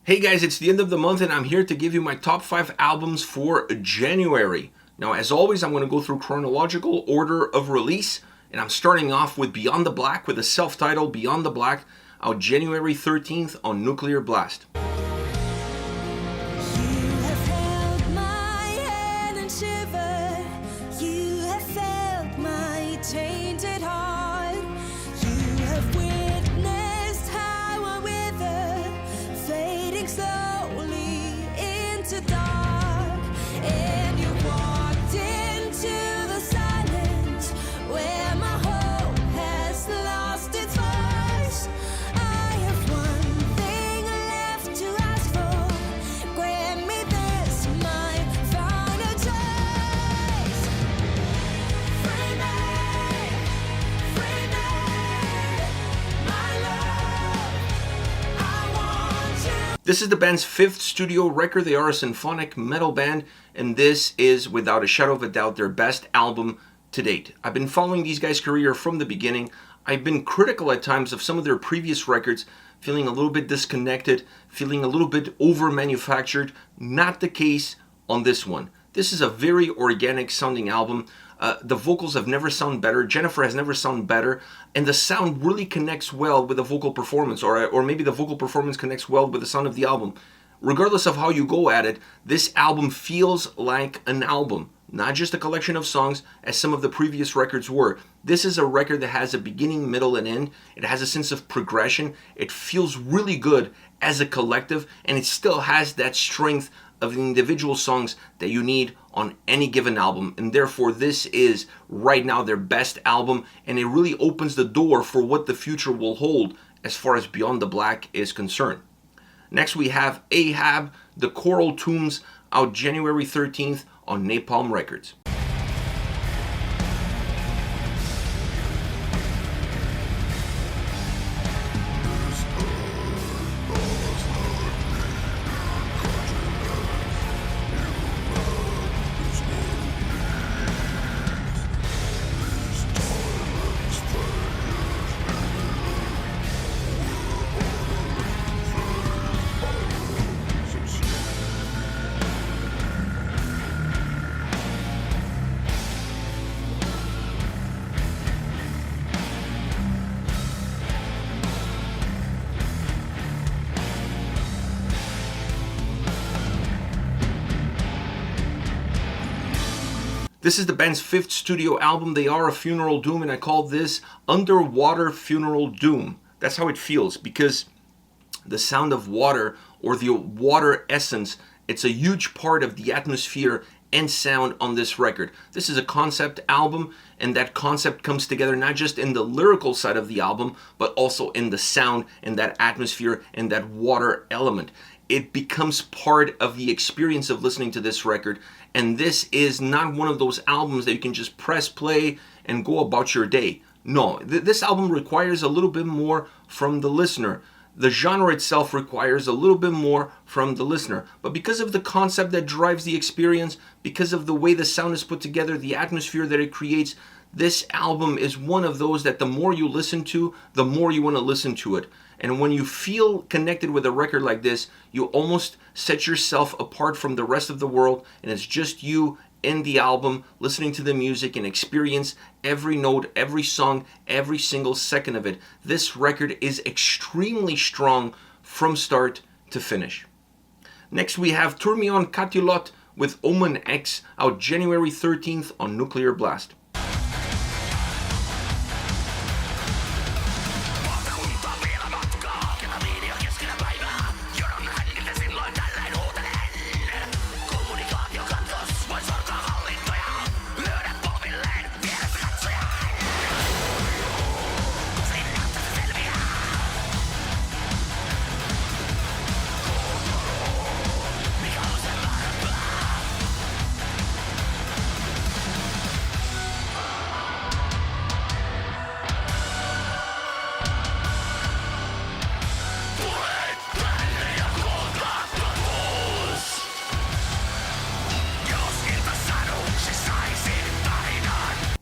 Hey guys, it's the end of the month and I'm here to give you my top 5 albums for January. Now, as always, I'm going to go through chronological order of release, and I'm starting off with Beyond the Black with a self-titled Beyond the Black, out January 13th on Nuclear Blast. This is the band's 5th studio record. They are a symphonic metal band, and this is, without a shadow of a doubt, their best album to date. I've been following these guys' career from the beginning. I've been critical at times of some of their previous records, feeling a little bit disconnected, feeling a little bit over-manufactured. Not the case on this one. This is a very organic sounding album. The vocals have never sounded better. Jennifer has never sounded better. And the sound really connects well with the vocal performance, or maybe the vocal performance connects well with the sound of the album. Regardless of how you go at it, this album feels like an album, not just a collection of songs as some of the previous records were. This is a record that has a beginning, middle, and end. It has a sense of progression. It feels really good as a collective, and it still has that strength of the individual songs that you need on any given album, and therefore this is right now their best album, and it really opens the door for what the future will hold as far as Beyond the Black is concerned. Next we have Ahab, The Coral Tombs, out January 13th on Napalm Records. This is the band's 5th studio album. They are a funeral doom, and I call this underwater funeral doom. That's how it feels, because the sound of water, or the water essence, it's a huge part of the atmosphere and sound on this record. This is a concept album, and that concept comes together not just in the lyrical side of the album, but also in the sound and that atmosphere and that water element. It becomes part of the experience of listening to this record, and this is not one of those albums that you can just press play and go about your day. No, this album requires a little bit more from the listener. The genre itself requires a little bit more from the listener. But because of the concept that drives the experience, because of the way the sound is put together, the atmosphere that it creates, this album is one of those that the more you listen to, the more you want to listen to it. And when you feel connected with a record like this, you almost set yourself apart from the rest of the world, and it's just you in the album, listening to the music and experience every note, every song, every single second of it. This record is extremely strong from start to finish. Next we have Turmion Kätilöt with Omen X, out January 13th on Nuclear Blast.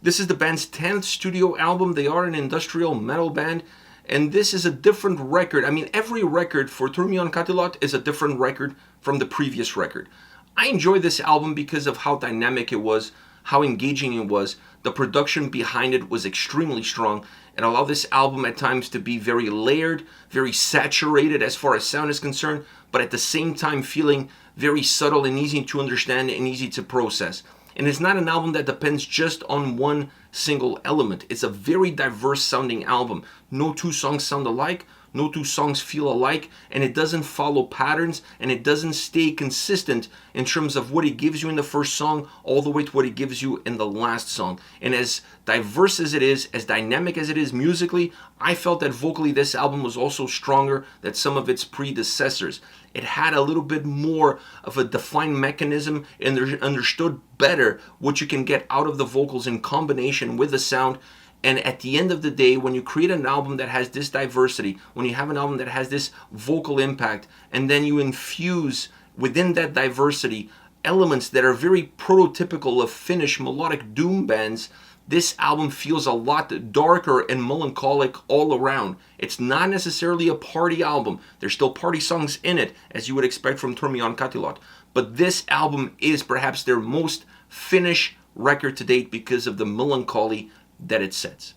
This is the band's 10th studio album. They are an industrial metal band, And this is a different record. I mean, every record for Turmion Kätilöt is a different record from the previous record. I enjoyed this album because of how dynamic it was, how engaging it was. The production behind it was extremely strong. It allowed this album at times to be very layered, very saturated as far as sound is concerned, but at the same time feeling very subtle and easy to understand and easy to process. And it's not an album that depends just on one single element. It's a very diverse sounding album. No two songs sound alike, no two songs feel alike, and it doesn't follow patterns, and it doesn't stay consistent in terms of what it gives you in the first song all the way to what it gives you in the last song. And as diverse as it is, as dynamic as it is musically, I felt that vocally this album was also stronger than some of its predecessors. It had a little bit more of a defined mechanism and understood better what you can get out of the vocals in combination with the sound. And at the end of the day, when you create an album that has this diversity, when you have an album that has this vocal impact, and then you infuse within that diversity elements that are very prototypical of Finnish melodic doom bands, this album feels a lot darker and melancholic all around. It's not necessarily a party album. There's still party songs in it, as you would expect from Turmion Kätilöt. But this album is perhaps their most Finnish record to date because of the melancholy that it sets.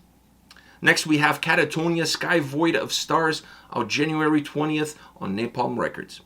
Next we have Katatonia, Sky Void of Stars, out January 20th on Napalm Records.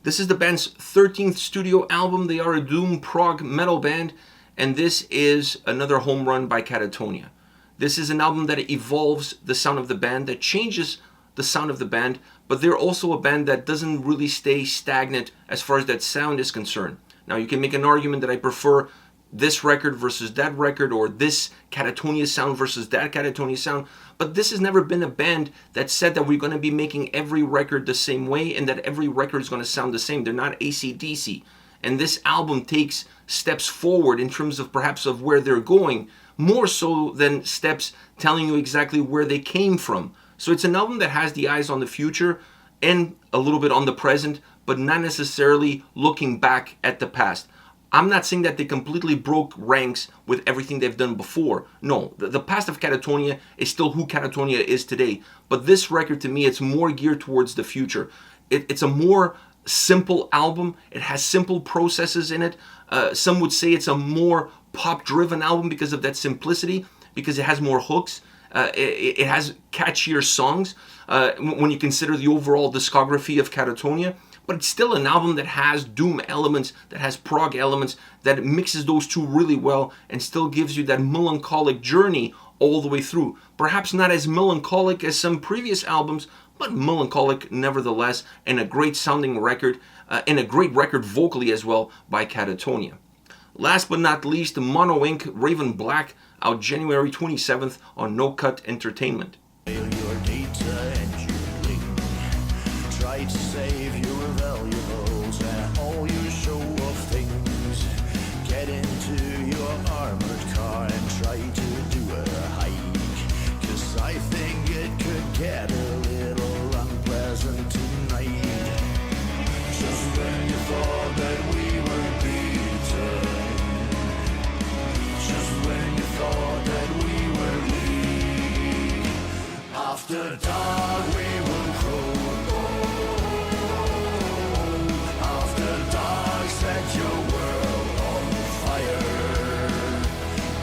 This is the band's 13th studio album. They are a doom prog metal band, and this is another home run by Katatonia. This is an album that evolves the sound of the band, that changes the sound of the band, but they're also a band that doesn't really stay stagnant as far as that sound is concerned. Now, you can make an argument that I prefer this record versus that record, or this Katatonia sound versus that Katatonia sound, but this has never been a band that said that we're going to be making every record the same way and that every record is going to sound the same. They're not AC/DC. And this album takes steps forward in terms of perhaps of where they're going, more so than steps telling you exactly where they came from. So it's an album that has the eyes on the future and a little bit on the present, but not necessarily looking back at the past. I'm not saying that they completely broke ranks with everything they've done before. No, the past of Katatonia is still who Katatonia is today. But this record, to me, it's more geared towards the future. It's a more simple album. It has simple processes in it. Some would say it's a more pop-driven album because of that simplicity, because it has more hooks. It has catchier songs when you consider the overall discography of Katatonia. But it's still an album that has doom elements, that has prog elements, that mixes those two really well and still gives you that melancholic journey all the way through. Perhaps not as melancholic as some previous albums, but melancholic nevertheless, and a great sounding record, and a great record vocally as well by Katatonia. Last but not least, Mono Inc. Ravenblack, out January 27th on No Cut Entertainment. Try to save your valuables and all your show of things. Get into your armored car and try to do a hike. 'Cause I think it could get a little unpleasant tonight. Just when you thought that we were beaten, just when you thought that we were weak, after dark we will crow. Set your world on fire.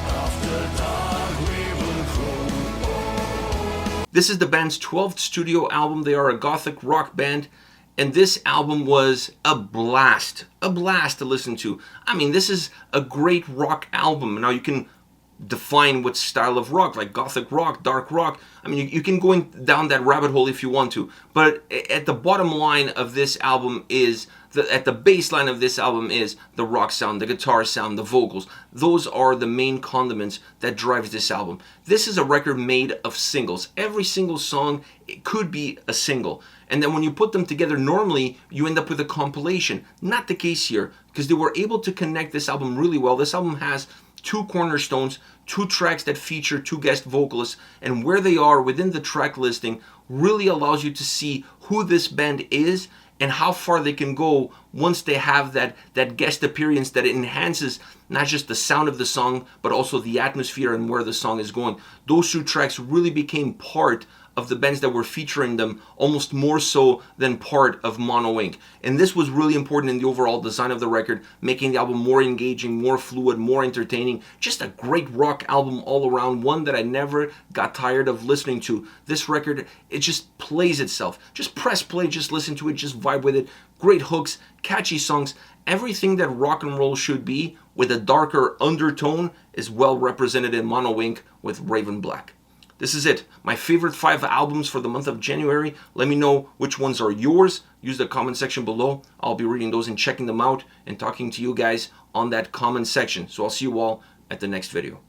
After dark we will grow. This is the band's 12th studio album. They are a gothic rock band, and this album was a blast to listen to. I mean, this is a great rock album. Now, you can define what style of rock, like gothic rock, dark rock. I mean, you can go down that rabbit hole if you want to. But at the bottom line of this album is, at the baseline of this album is the rock sound, the guitar sound, the vocals. Those are the main condiments that drives this album. This is a record made of singles. Every single song, it could be a single. And then when you put them together, normally you end up with a compilation. Not the case here, because they were able to connect this album really well. This album has 2 cornerstones, 2 tracks that feature 2 guest vocalists, and where they are within the track listing really allows you to see who this band is and how far they can go once they have that guest appearance that enhances not just the sound of the song, but also the atmosphere and where the song is going. Those 2 tracks really became part of the bands that were featuring them, almost more so than part of Mono Inc. And this was really important in the overall design of the record, making the album more engaging, more fluid, more entertaining. Just a great rock album all around, one that I never got tired of listening to. This record, it just plays itself. Just press play, just listen to it, just vibe with it. Great hooks, catchy songs, everything that rock and roll should be with a darker undertone is well represented in Mono Inc. with Ravenblack. This is it. My favorite 5 albums for the month of January. Let me know which ones are yours. Use the comment section below. I'll be reading those and checking them out and talking to you guys on that comment section. So I'll see you all at the next video.